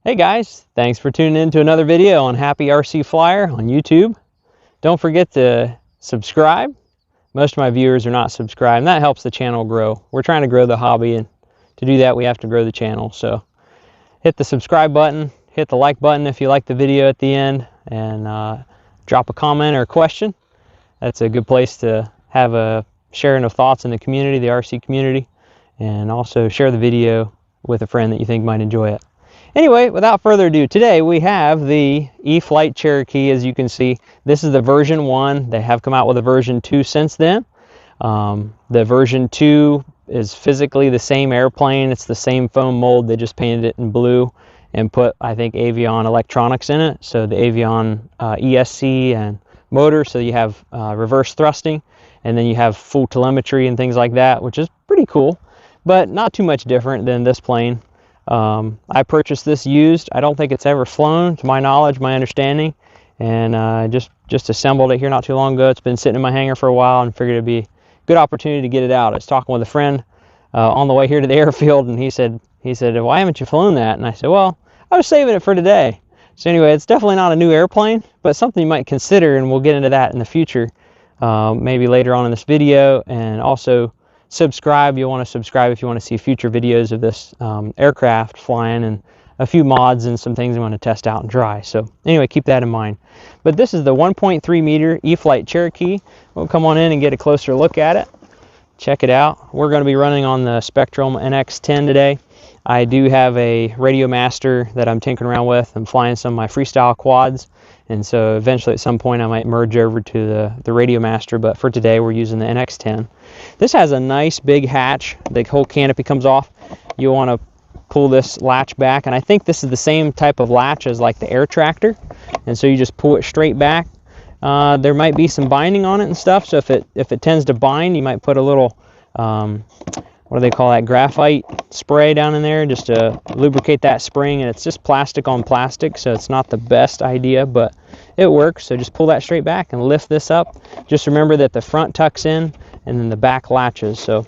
Hey guys, thanks for tuning in to another video on Happy RC Flyer on YouTube. Don't forget to subscribe. Most of my viewers are not subscribed, and that helps the channel grow. We're trying to grow the hobby, and to do that we have to grow the channel. So hit the subscribe button, hit the like button if you like the video at the end, and drop a comment or a question. That's a good place to have a sharing of thoughts in the community, the RC community, and also share the video with a friend that you think might enjoy it. Anyway, without further ado, today we have the E-Flite Cherokee. As you can see, this is the version 1. They have come out with a version 2 since then. The version 2 is physically the same airplane. It's the same foam mold. They just painted it in blue and put, I think, Avion electronics in it. So the Avion ESC and motor, so you have reverse thrusting, and then you have full telemetry and things like that, which is pretty cool, but not too much different than this plane. I purchased this used. I don't think it's ever flown, to my knowledge, my understanding, and just assembled it here not too long ago. It's been sitting in my hangar for a while and figured it'd be a good opportunity to get it out. I was talking with a friend on the way here to the airfield, and he said, why haven't you flown that? And I said, well, I was saving it for today. So anyway, it's definitely not a new airplane, but something you might consider, and we'll get into that in the future, maybe later on in this video. And also subscribe. You'll want to subscribe if you want to see future videos of this aircraft flying, and a few mods and some things I want to test out and try. So anyway, keep that in mind. But this is the 1.3 meter E-Flite Cherokee. We'll come on in and get a closer look at it. Check it out. We're going to be running on the Spectrum NX10 today. I do have a Radio Master that I'm tinkering around with. I'm flying some of my freestyle quads, and so eventually at some point I might merge over to the Radio Master, but for today we're using the NX10. This has a nice big hatch. The whole canopy comes off. You want to pull this latch back, and I think this is the same type of latch as like the Air Tractor, and so you just pull it straight back. There might be some binding on it and stuff, so if it tends to bind, you might put a little what do they call that, graphite spray down in there just to lubricate that spring. And it's just plastic on plastic, so it's not the best idea, but it works. So just pull that straight back and lift this up. Just remember that the front tucks in and then the back latches. So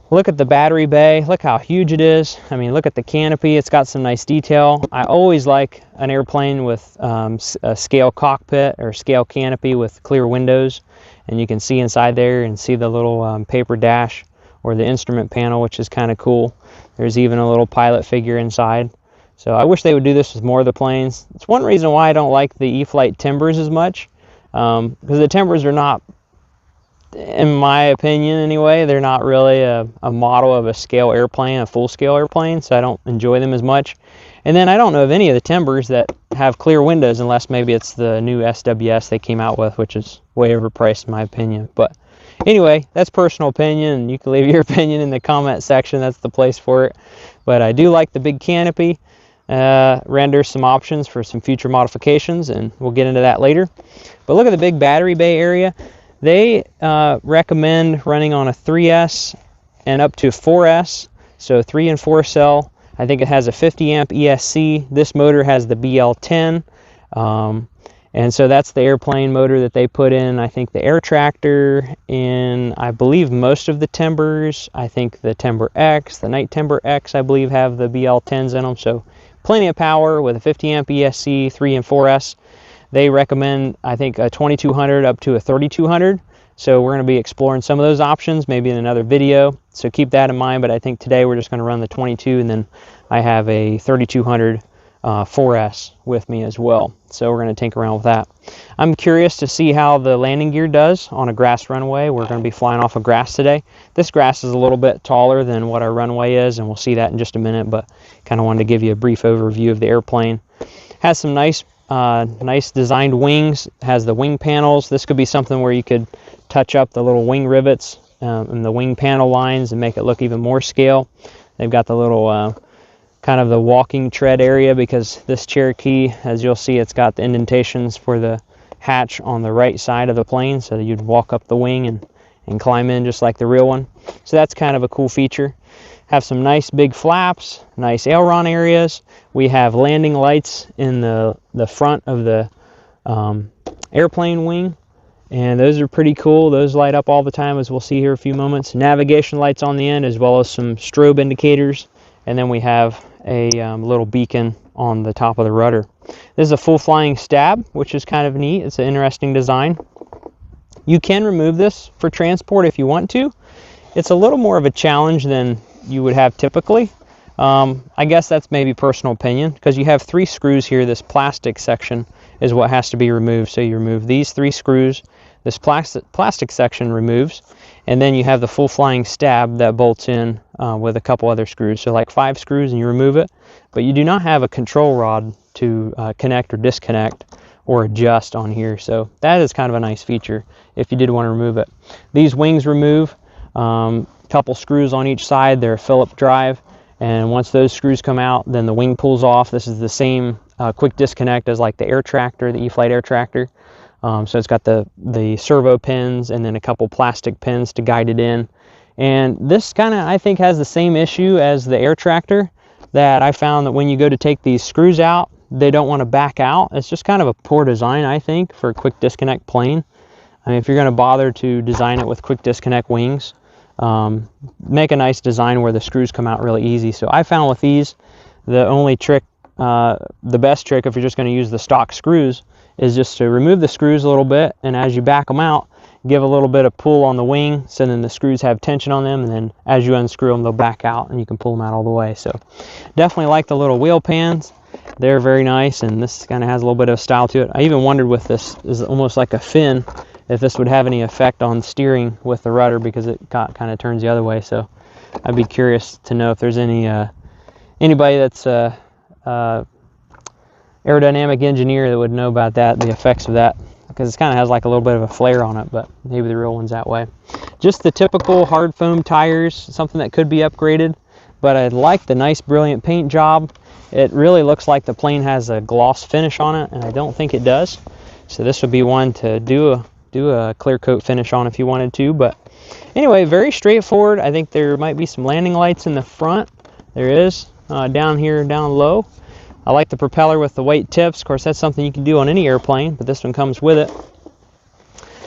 look at the battery bay. Look how huge it is. I mean, look at the canopy. It's got some nice detail. I always like an airplane with a scale cockpit or scale canopy with clear windows, and you can see inside there and see the little paper dash or the instrument panel, which is kind of cool. There's even a little pilot figure inside. So I wish they would do this with more of the planes. It's one reason why I don't like the E-Flite timbers as much, because the timbers are not, in my opinion anyway, they're not really a model of a scale airplane, a full scale airplane, so I don't enjoy them as much. And then I don't know of any of the timbers that have clear windows, unless maybe it's the new SWS they came out with, which is way overpriced in my opinion. But anyway, that's personal opinion, and you can leave your opinion in the comment section. That's the place for it. But I do like the big canopy. Renders some options for some future modifications, and we'll get into that later. But look at the big battery bay area. They recommend running on a 3S and up to 4S, so 3 and 4 cell. I think it has a 50 amp ESC. This motor has the BL10. And so that's the airplane motor that they put in, I think, the Air Tractor, in, I believe, most of the timbers. I think the Timber X, the Night Timber X, I believe, have the BL10s in them. So plenty of power with a 50 amp ESC, 3 and 4S. They recommend, I think, a 2200 up to a 3200. So we're going to be exploring some of those options, maybe in another video. So keep that in mind. But I think today we're just going to run the 22, and then I have a 3200 4S with me as well. So we're going to tinker around with that. I'm curious to see how the landing gear does on a grass runway. We're going to be flying off of grass today. This grass is a little bit taller than what our runway is, and we'll see that in just a minute, but kind of wanted to give you a brief overview of the airplane. Has some nice designed wings. Has the wing panels. This could be something where you could touch up the little wing rivets and the wing panel lines and make it look even more scale. They've got the little kind of the walking tread area, because this Cherokee, as you'll see, it's got the indentations for the hatch on the right side of the plane, so that you'd walk up the wing and climb in just like the real one. So that's kind of a cool feature. Have some nice big flaps, nice aileron areas. We have landing lights in the front of the airplane wing, and those are pretty cool. Those light up all the time, as we'll see here in a few moments. Navigation lights on the end, as well as some strobe indicators and then we have a little beacon on the top of the rudder. This is a full flying stab, which is kind of neat. It's an interesting design. You can remove this for transport if you want to. It's a little more of a challenge than you would have typically. I guess that's maybe personal opinion, because you have 3 screws here. This plastic section is what has to be removed. So you remove these 3 screws, this plastic section removes, and then you have the full flying stab that bolts in with a couple other screws. So like 5 screws and you remove it, but you do not have a control rod to connect or disconnect or adjust on here. So that is kind of a nice feature if you did want to remove it. These wings remove, couple screws on each side. They're a Phillips drive, and once those screws come out, then the wing pulls off. This is the same quick disconnect as like the air tractor, the E-Flite air tractor. So it's got the servo pins and then a couple plastic pins to guide it in. And this kind of, I think, has the same issue as the air tractor, that I found that when you go to take these screws out, they don't want to back out. It's just kind of a poor design, I think, for a quick disconnect plane. I mean, if you're going to bother to design it with quick disconnect wings, make a nice design where the screws come out really easy. So I found with these, the only trick, the best trick if you're just going to use the stock screws, is just to remove the screws a little bit, and as you back them out, give a little bit of pull on the wing, so then the screws have tension on them, and then as you unscrew them, they'll back out and you can pull them out all the way. So definitely like the little wheel pans. They're very nice, and this kind of has a little bit of style to it. I even wondered with this, is almost like a fin, if this would have any effect on steering with the rudder, because it kind of turns the other way. So I'd be curious to know if there's any anybody that's aerodynamic engineer that would know about that, the effects of that, because it kind of has like a little bit of a flare on it, but maybe the real one's that way. Just the typical hard foam tires, something that could be upgraded, but I like the nice brilliant paint job. It really looks like the plane has a gloss finish on it, and I don't think it does. So this would be one to do a clear coat finish on if you wanted to. But anyway, very straightforward. I think there might be some landing lights in the front. There is down here, down low. I like the propeller with the weight tips. Of course, that's something you can do on any airplane, but this one comes with it.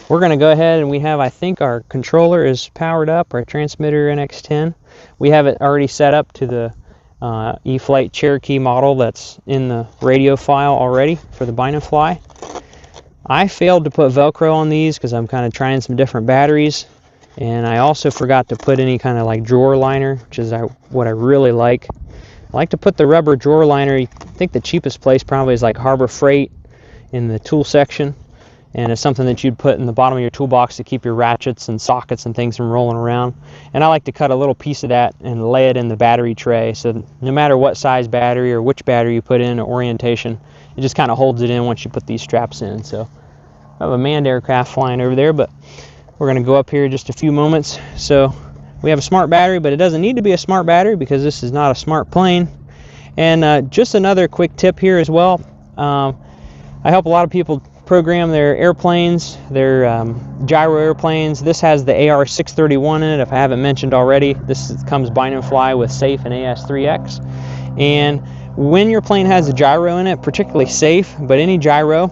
We're going to go ahead, and we have, I think our controller is powered up, our transmitter NX10. We have it already set up to the E-Flite Cherokee model that's in the radio file already for the Binafly. I failed to put Velcro on these because I'm kind of trying some different batteries, and I also forgot to put any kind of like drawer liner, which is what I really like. I like to put the rubber drawer liner. I think the cheapest place probably is like Harbor Freight in the tool section, and it's something that you'd put in the bottom of your toolbox to keep your ratchets and sockets and things from rolling around. And I like to cut a little piece of that and lay it in the battery tray, so no matter what size battery or which battery you put in or orientation, it just kind of holds it in once you put these straps in. So I have a manned aircraft flying over there, but we're going to go up here in just a few moments. So we have a smart battery, but it doesn't need to be a smart battery because this is not a smart plane. And just another quick tip here as well. I help a lot of people program their airplanes, their gyro airplanes. This has the AR631 in it, if I haven't mentioned already. This comes Binafly with SAFE and AS3X. And when your plane has a gyro in it, particularly SAFE, but any gyro,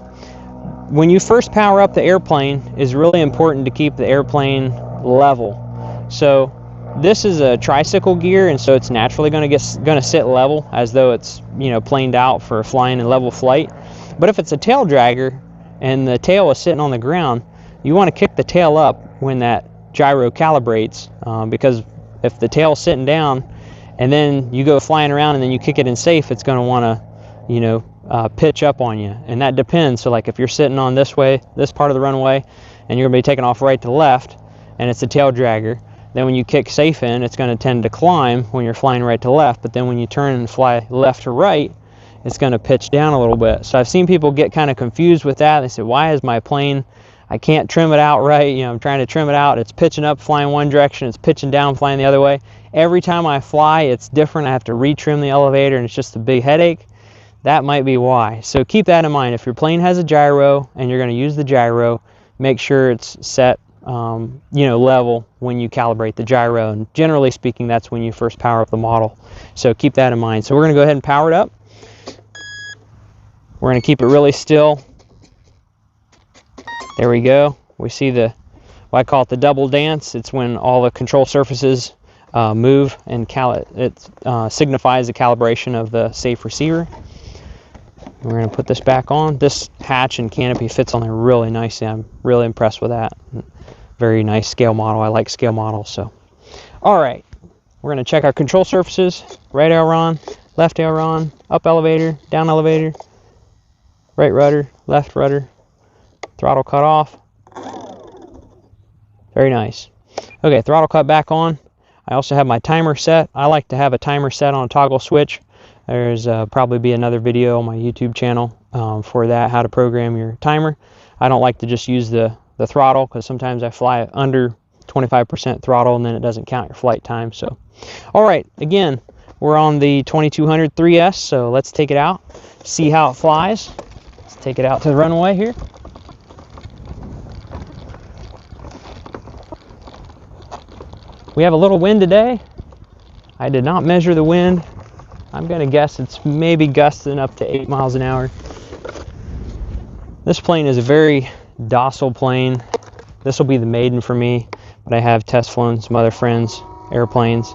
when you first power up the airplane, it's really important to keep the airplane level. So this is a tricycle gear, and so it's naturally going to sit level as though it's, you know, planed out for flying in level flight. But if it's a tail dragger and the tail is sitting on the ground, you want to kick the tail up when that gyro calibrates, because if the tail's sitting down and then you go flying around and then you kick it in safe, it's going to want to, you know, pitch up on you. And that depends. So like if you're sitting on this way, this part of the runway, and you're going to be taking off right to left, and it's a tail dragger, then when you kick safe in, it's going to tend to climb when you're flying right to left. But then when you turn and fly left to right, it's going to pitch down a little bit. So I've seen people get kind of confused with that. They say, why is my plane, I can't trim it out right, you know, I'm trying to trim it out, it's pitching up flying one direction, it's pitching down flying the other way. Every time I fly, it's different. I have to retrim the elevator, and it's just a big headache. That might be why. So keep that in mind. If your plane has a gyro and you're going to use the gyro, make sure it's set you know, level when you calibrate the gyro, and generally speaking, that's when you first power up the model. So keep that in mind. So we're going to go ahead and power it up. We're going to keep it really still. There we go. We see the, well, I call it the double dance. It's when all the control surfaces move, and it signifies the calibration of the safe receiver. We're going to put this back on. This hatch and canopy fits on there really nicely. I'm really impressed with that. Very nice scale model. I like scale models. So, all right, we're going to check our control surfaces. Right aileron, left aileron, up elevator, down elevator, right rudder, left rudder, throttle cut off. Very nice. Okay, throttle cut back on. I also have my timer set. I like to have a timer set on a toggle switch. There's probably be another video on my YouTube channel for that, how to program your timer. I don't like to just use the throttle, because sometimes I fly under 25% throttle and then it doesn't count your flight time. So, all right, again, we're on the 2200 3S, so let's take it out, see how it flies. Let's take it out to the runway here. We have a little wind today. I did not measure the wind. I'm going to guess it's maybe gusting up to 8 miles an hour. This plane is a very docile plane. This will be the Maiden for me, but I have test flown some other friends' airplanes.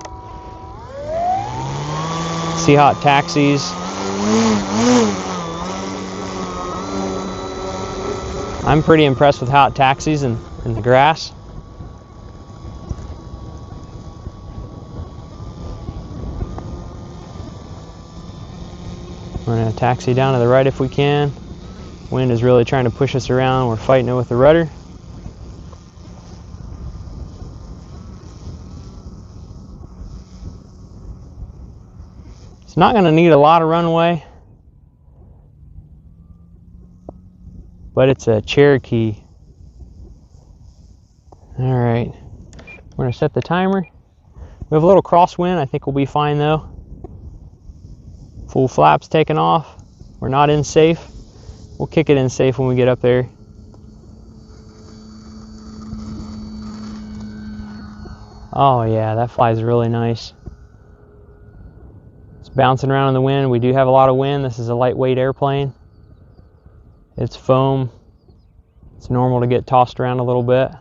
See how it taxis. I'm pretty impressed with how it taxis in the grass. We're going to taxi down to the right if we can. Wind is really trying to push us around. We're fighting it with the rudder. It's not going to need a lot of runway, but it's a Cherokee. All right, we're going to set the timer. We have a little crosswind. I think we'll be fine though. Full flaps taken off. We're not in safe. We'll kick it in safe when we get up there. Oh yeah, that flies really nice. It's bouncing around in the wind. We do have a lot of wind. This is a lightweight airplane. It's foam. It's normal to get tossed around a little bit.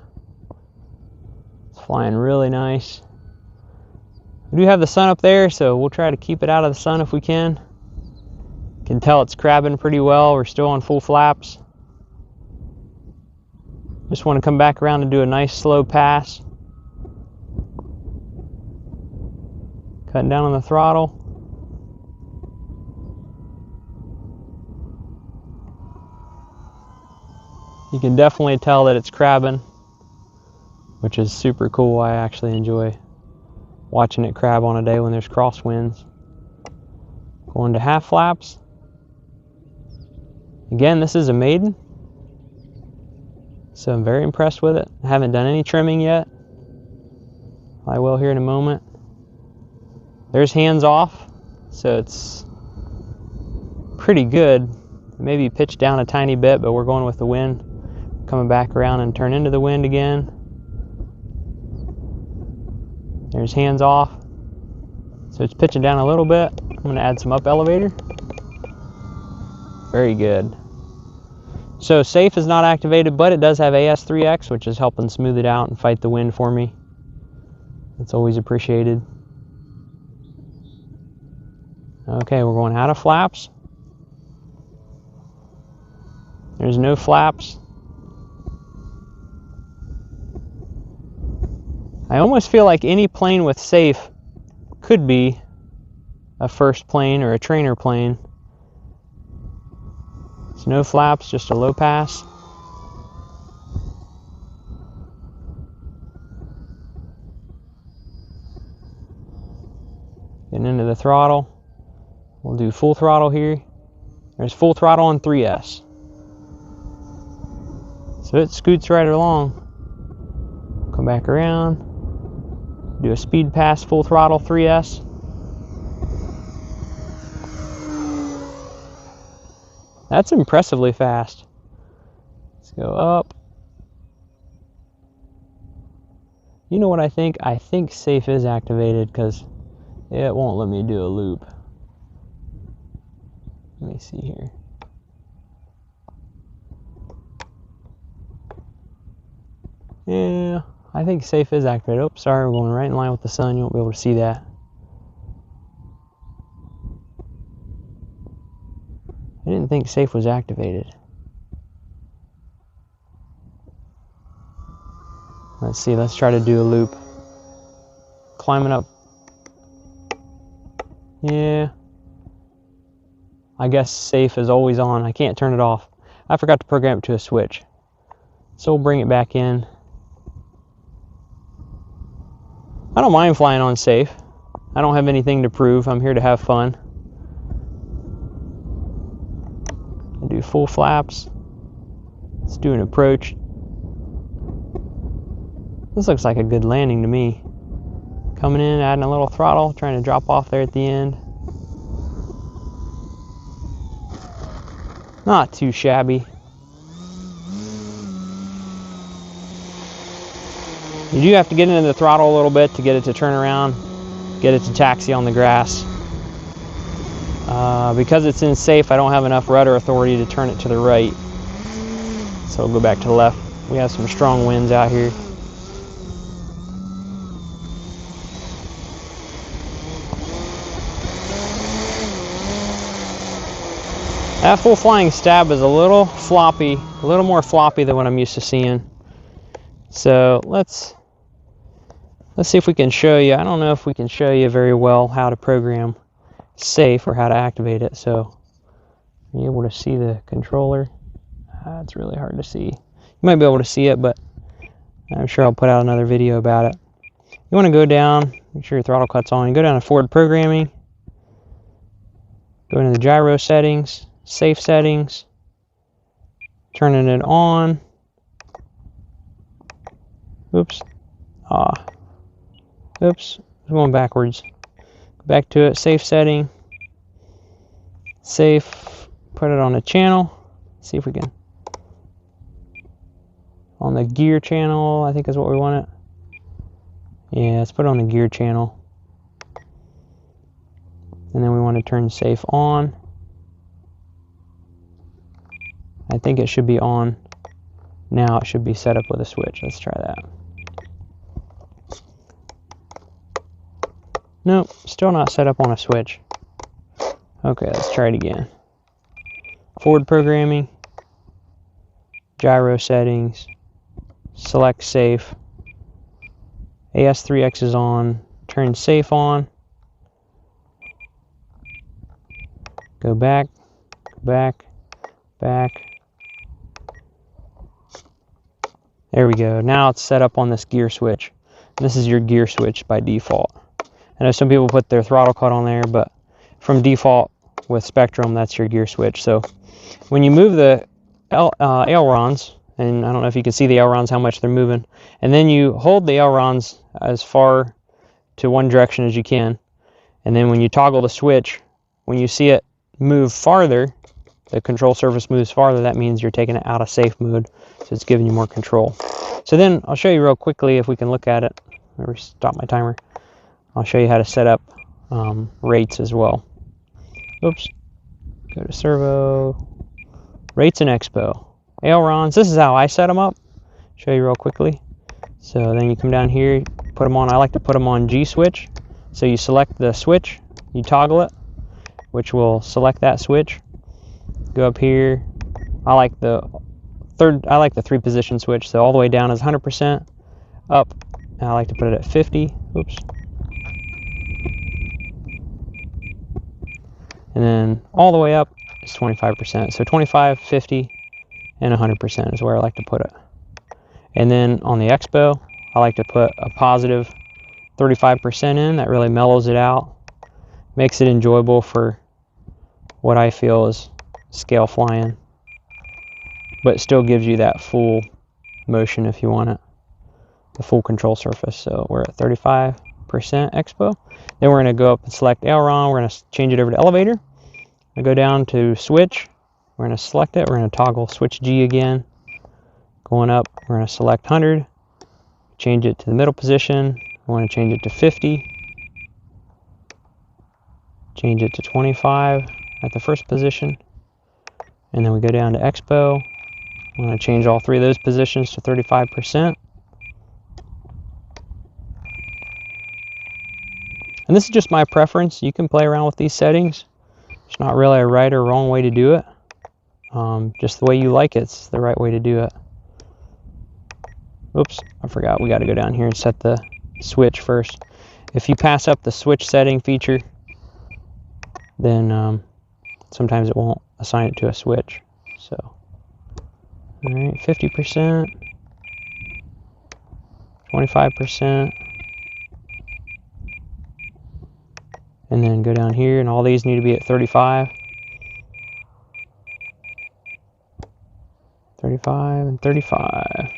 It's flying really nice. We do have the sun up there, so we'll try to keep it out of the sun if we can. Can tell it's crabbing pretty well. We're still on full flaps. Just want to come back around and do a nice slow pass. Cutting down on the throttle. You can definitely tell that it's crabbing, which is super cool. I actually enjoy watching it crab on a day when there's crosswinds. Going to half flaps. Again, this is a Maiden, so I'm very impressed with it. I haven't done any trimming yet. I will here in a moment. There's hands off, so it's pretty good. Maybe pitch down a tiny bit, but we're going with the wind. Coming back around and turn into the wind again. There's hands off, so it's pitching down a little bit. I'm going to add some up elevator. Very good. So safe is not activated, but it does have AS3X, which is helping smooth it out and fight the wind for me. It's always appreciated. Okay, we're going out of flaps. There's no flaps. I almost feel like any plane with safe could be a first plane or a trainer plane. It's no flaps, just a low pass. Getting into the throttle. We'll do full throttle here. There's full throttle on 3S. So it scoots right along. Come back around. Do a speed pass, full throttle, 3S. That's impressively fast. Let's go up. You know what I think? I think safe is activated because it won't let me do a loop. Let me see here. Yeah, I think safe is activated. Oh, sorry, we're going right in line with the sun. You won't be able to see that. I didn't think safe was activated. Let's see, let's try to do a loop. Climbing up. Yeah. I guess safe is always on. I can't turn it off. I forgot to program it to a switch. So we'll bring it back in. I don't mind flying on safe. I don't have anything to prove. I'm here to have fun. I do full flaps. Let's do an approach. This looks like a good landing to me. Coming in, adding a little throttle, trying to drop off there at the end. Not too shabby. You do have to get into the throttle a little bit to get it to turn around, get it to taxi on the grass. Because it's in safe, I don't have enough rudder authority to turn it to the right. So we'll go back to the left. We have some strong winds out here. That full flying stab is a little floppy, a little more floppy than what I'm used to seeing. So let's see if we can show you. I don't know if we can show you very well how to program safe or how to activate it. So are you able to see the controller? It's really hard to see. You might be able to see it, but I'm sure I'll put out another video about it. You want to go down, make sure your throttle cut's on. You go down to forward programming, go into the gyro settings, safe settings, turning it on. Oops. Oops. I'm going backwards. Back to it. Safe setting. Safe. Put it on a channel. See if we can. On the gear channel, I think is what we want it. Yeah, let's put it on the gear channel. And then we want to turn safe on. I think it should be on. Now it should be set up with a switch. Let's try that. Nope, still not set up on a switch. Okay, let's try it again. Forward programming, gyro settings, select safe, AS3X is on, turn safe on, go back, back, back. There we go. Now it's set up on this gear switch. This is your gear switch by default. I know some people put their throttle cut on there, but from default with Spectrum, that's your gear switch. So when you move the ailerons, and I don't know if you can see the ailerons, how much they're moving, and then you hold the ailerons as far to one direction as you can, and then when you toggle the switch, when you see it move farther, the control surface moves farther, that means you're taking it out of safe mode, so it's giving you more control. So then I'll show you real quickly if we can look at it. Let me stop my timer. I'll show you how to set up rates as well. Oops. Go to servo, rates and expo. Ailerons, this is how I set them up. Show you real quickly. So then you come down here, put them on. I like to put them on G switch. So you select the switch, you toggle it, which will select that switch. Go up here. I like the 3 position switch. So all the way down is 100%. Up, I like to put it at 50. Oops. And then all the way up is 25%. So 25, 50, and 100% is where I like to put it. And then on the expo, I like to put a positive 35% in. That really mellows it out. Makes it enjoyable for what I feel is scale flying. But still gives you that full motion if you want it. The full control surface. So we're at 35% expo. Then we're going to go up and select aileron. We're going to change it over to elevator. I go down to switch. We're going to select it. We're going to toggle switch G again. Going up, we're going to select 100. Change it to the middle position. We want to change it to 50. Change it to 25 at the first position. And then we go down to expo. I'm going to change all 3 of those positions to 35%. And this is just my preference. You can play around with these settings. It's not really a right or wrong way to do it. Just the way you like it's the right way to do it. Oops, I forgot. We got to go down here and set the switch first. If you pass up the switch setting feature, then sometimes it won't assign it to a switch. So, all right, 50%, 25%, and then go down here, and all these need to be at 35. 35 and 35.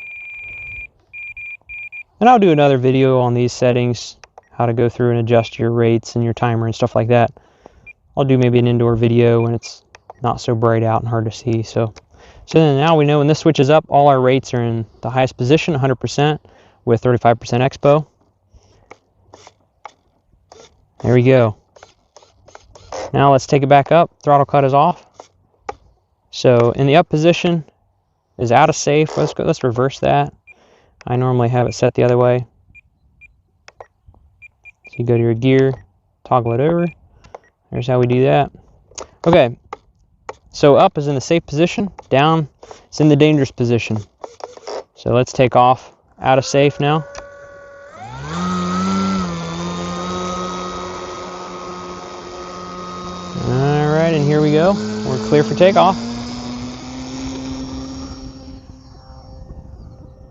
And I'll do another video on these settings, how to go through and adjust your rates and your timer and stuff like that. I'll do maybe an indoor video when it's not so bright out and hard to see. So then now we know when this switches up, all our rates are in the highest position, 100% with 35% expo. There we go. Now let's take it back up. Throttle cut is off. So in the up position is out of safe. Let's reverse that. I normally have it set the other way. So you go to your gear, toggle it over. Here's how we do that. Okay, so up is in the safe position, down it's in the dangerous position. So let's take off out of safe now. All right, and here we go. We're clear for takeoff.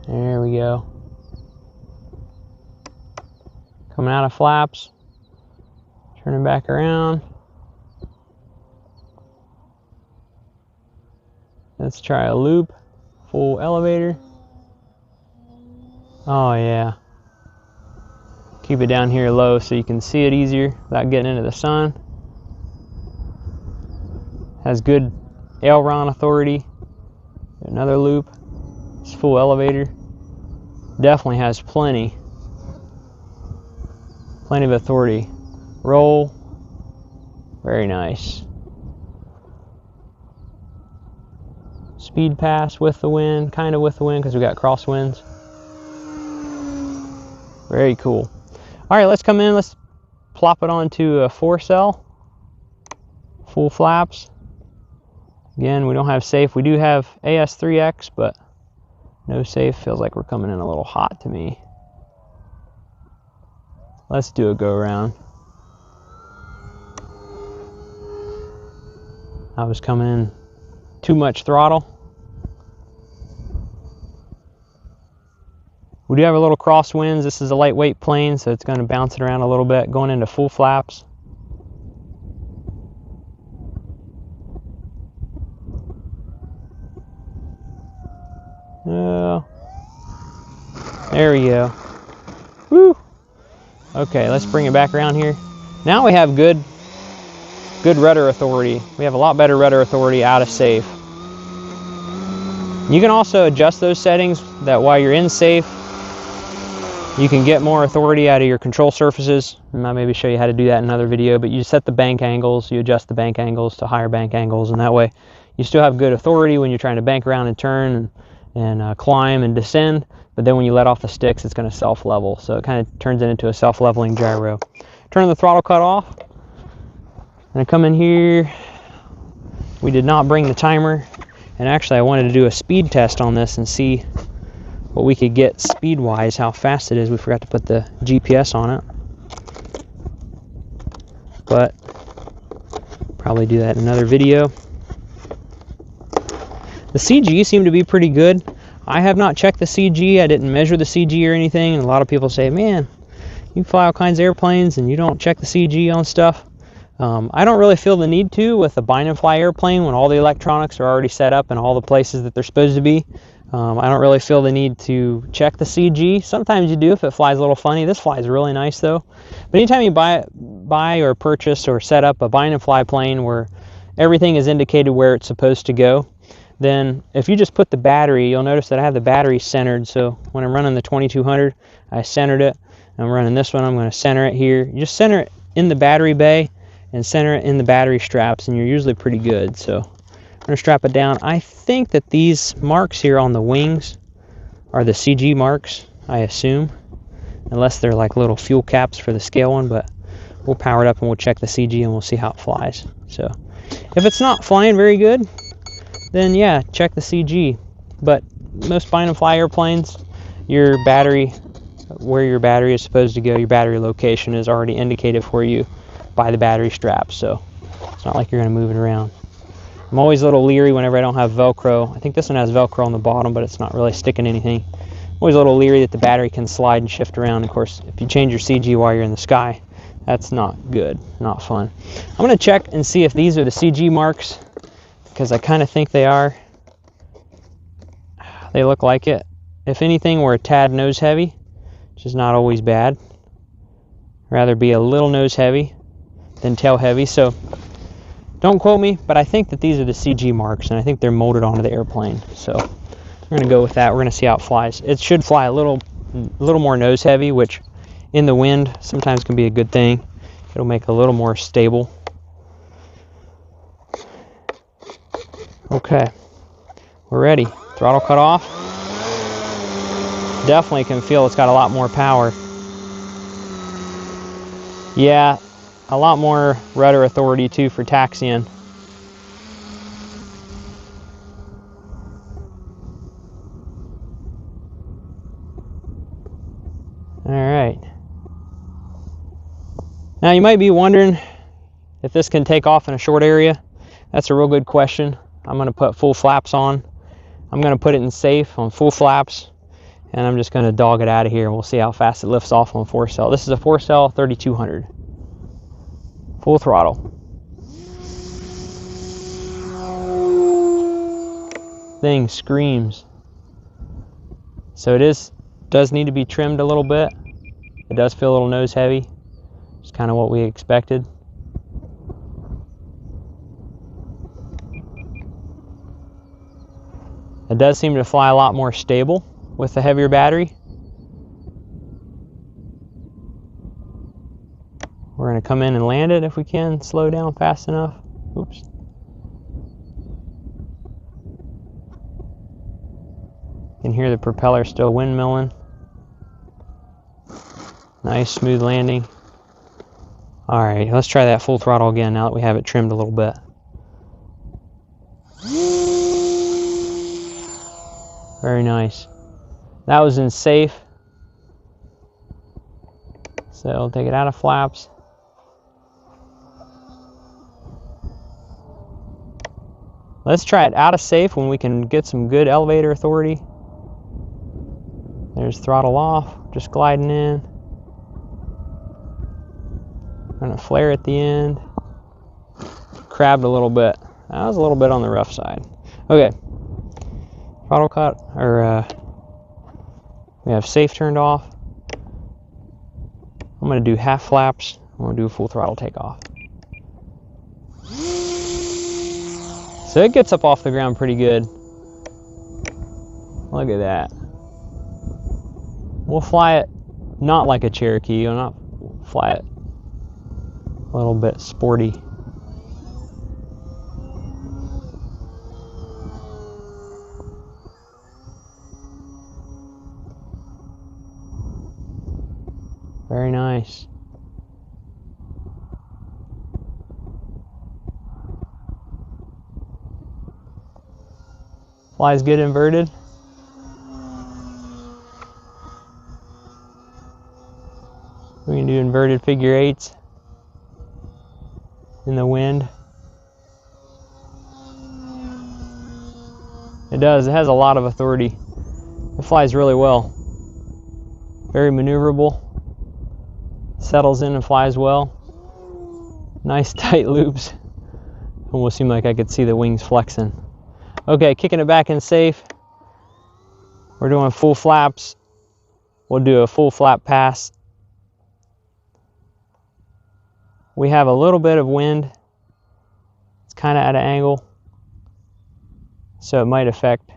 There we go. Coming out of flaps. Turning back around. Let's try a loop. Full elevator. Oh yeah. Keep it down here low so you can see it easier without getting into the sun. Has good aileron authority. Another loop. It's full elevator. Definitely has plenty of authority. Roll. Very nice. Speed pass with the wind, kind of with the wind because we got crosswinds. Very cool. All right, let's come in. Let's plop it onto a 4-cell. Full flaps. Again, we don't have safe. We do have AS3X, but no safe. Feels like we're coming in a little hot to me. Let's do a go around. I was coming in too much throttle. We do have a little crosswinds. This is a lightweight plane, so it's going to bounce it around a little bit. Going into full flaps. There we go. Woo! Okay, let's bring it back around here. Now we have good rudder authority. We have a lot better rudder authority out of safe. You can also adjust those settings that while you're in safe, you can get more authority out of your control surfaces. I might maybe show you how to do that in another video, but you set the bank angles, you adjust the bank angles to higher bank angles, and that way you still have good authority when you're trying to bank around and turn and climb and descend, but then when you let off the sticks, it's going to self-level. So it kind of turns it into a self-leveling gyro. Turn the throttle cut off. And I come in here. We did not bring the timer, and actually I wanted to do a speed test on this and see what we could get speed-wise, how fast it is. We forgot to put the GPS on it, but probably do that in another video. The CG seemed to be pretty good. I have not checked the CG. I didn't measure the CG or anything, and a lot of people say, man, you fly all kinds of airplanes and you don't check the CG on stuff. I don't really feel the need to with a bind and fly airplane when all the electronics are already set up in all the places that they're supposed to be. I don't really feel the need to check the CG. Sometimes you do if it flies a little funny. This flies really nice though. But anytime you buy or purchase or set up a bind and fly plane where everything is indicated where it's supposed to go, then if you just put the battery, you'll notice that I have the battery centered. So when I'm running the 2200, I centered it. I'm running this one, I'm going to center it here. You just center it in the battery bay and center it in the battery straps, and you're usually pretty good. So I'm going to strap it down. I think that these marks here on the wings are the CG marks, I assume, unless they're like little fuel caps for the scale one, but we'll power it up and we'll check the CG and we'll see how it flies. So if it's not flying very good, then yeah, check the CG. But most bind and fly airplanes, your battery, where your battery is supposed to go, your battery location is already indicated for you by the battery strap. So it's not like you're going to move it around. I'm always a little leery whenever I don't have Velcro. I think this one has Velcro on the bottom, but it's not really sticking anything. I'm always a little leery that the battery can slide and shift around. Of course, if you change your CG while you're in the sky, that's not good, not fun. I'm going to check and see if these are the CG marks, because I kind of think they are. They look like it. If anything, we're a tad nose heavy, which is not always bad. Rather be a little nose heavy than tail heavy. So don't quote me, but I think that these are the CG marks, and I think they're molded onto the airplane. So we're going to go with that. We're going to see how it flies. It should fly a little more nose heavy, which in the wind sometimes can be a good thing. It'll make it a little more stable. Okay, we're ready. Throttle cut off. Definitely can feel it's got a lot more power. Yeah, a lot more rudder authority too for taxiing. All right. Now you might be wondering if this can take off in a short area. That's a real good question. I'm going to put full flaps on. I'm going to put it in safe on full flaps, and I'm just going to dog it out of here, and we'll see how fast it lifts off on 4-cell. This is a 4-cell 3200. Full throttle. Thing screams. So it does need to be trimmed a little bit. It does feel a little nose heavy. It's kind of what we expected. It does seem to fly a lot more stable with the heavier battery. We're going to come in and land it if we can, slow down fast enough. Oops. You can hear the propeller still windmilling. Nice smooth landing. All right, let's try that full throttle again now that we have it trimmed a little bit. Very nice. That was in safe. So I'll take it out of flaps. Let's try it out of safe when we can get some good elevator authority. There's throttle off, just gliding in. Gonna flare at the end. Crabbed a little bit. That was a little bit on the rough side. Okay. Throttle cut, or we have safe turned off. I'm gonna do half flaps. I'm gonna do a full throttle takeoff. So it gets up off the ground pretty good. Look at that. We'll fly it not like a Cherokee. We'll not fly it a little bit sporty. Very nice. Flies good inverted. We can do inverted figure eights in the wind. It does. It has a lot of authority. It flies really well. Very maneuverable. Settles in and flies well. Nice tight loops. Almost seemed like I could see the wings flexing. Okay, kicking it back in safe. We're doing full flaps. We'll do a full flap pass. We have a little bit of wind. It's kind of at an angle, so it might affect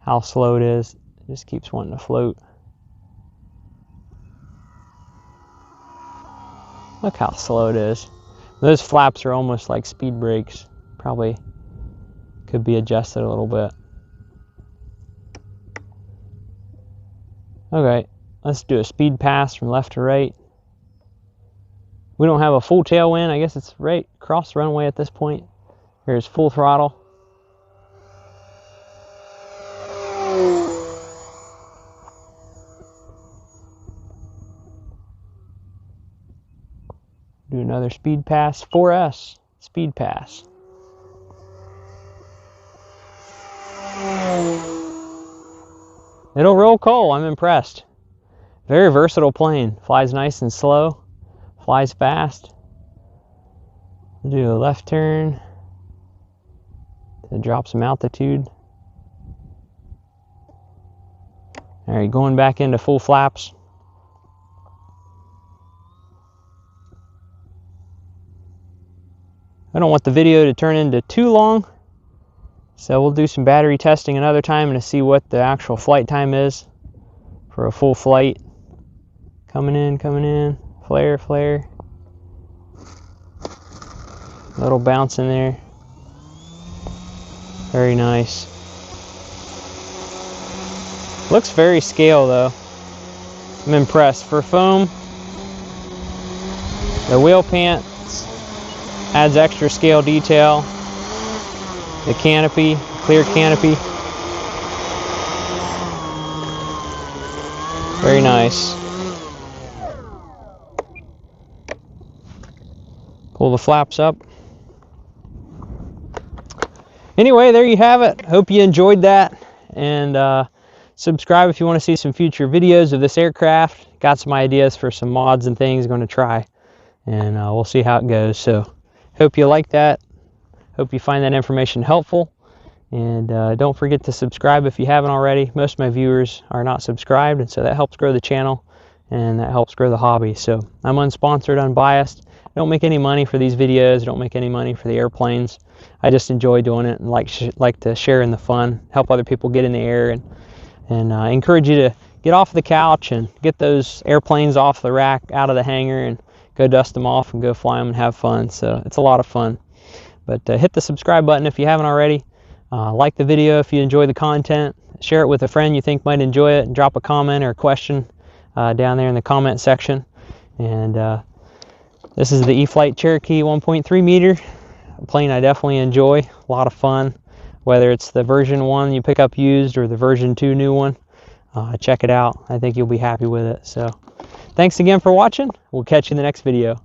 how slow it is. It just keeps wanting to float. Look how slow it is. Those flaps are almost like speed brakes. Probably could be adjusted a little bit. Okay, let's do a speed pass from left to right. We don't have a full tailwind. I guess it's right across the runway at this point. Here's full throttle. Do another speed pass. 4S speed pass. It'll roll coal. I'm impressed. Very versatile plane. Flies nice and slow. Flies fast. Do a left turn to drop some altitude. All right, going back into full flaps. I don't want the video to turn into too long, so we'll do some battery testing another time to see what the actual flight time is for a full flight. Coming in, flare, flare. Little bounce in there. Very nice. Looks very scale though. I'm impressed. For foam, the wheel pants adds extra scale detail. The canopy, clear canopy. Very nice. Pull the flaps up. Anyway, there you have it. Hope you enjoyed that. And subscribe if you want to see some future videos of this aircraft. Got some ideas for some mods and things I'm going to try. And we'll see how it goes. So hope you like that. Hope you find that information helpful. And don't forget to subscribe if you haven't already. Most of my viewers are not subscribed, and so that helps grow the channel and that helps grow the hobby. So I'm unsponsored, unbiased. I don't make any money for these videos. I don't make any money for the airplanes. I just enjoy doing it and like to share in the fun, help other people get in the air, and encourage you to get off the couch and get those airplanes off the rack, out of the hangar, and go dust them off and go fly them and have fun. So it's a lot of fun. But hit the subscribe button if you haven't already. Like the video if you enjoy the content. Share it with a friend you think might enjoy it. And drop a comment or a question down there in the comment section. And this is the E-Flite Cherokee 1.3 meter. A plane I definitely enjoy. A lot of fun. Whether it's the version 1 you pick up used or the version 2 new one. Check it out. I think you'll be happy with it. So thanks again for watching. We'll catch you in the next video.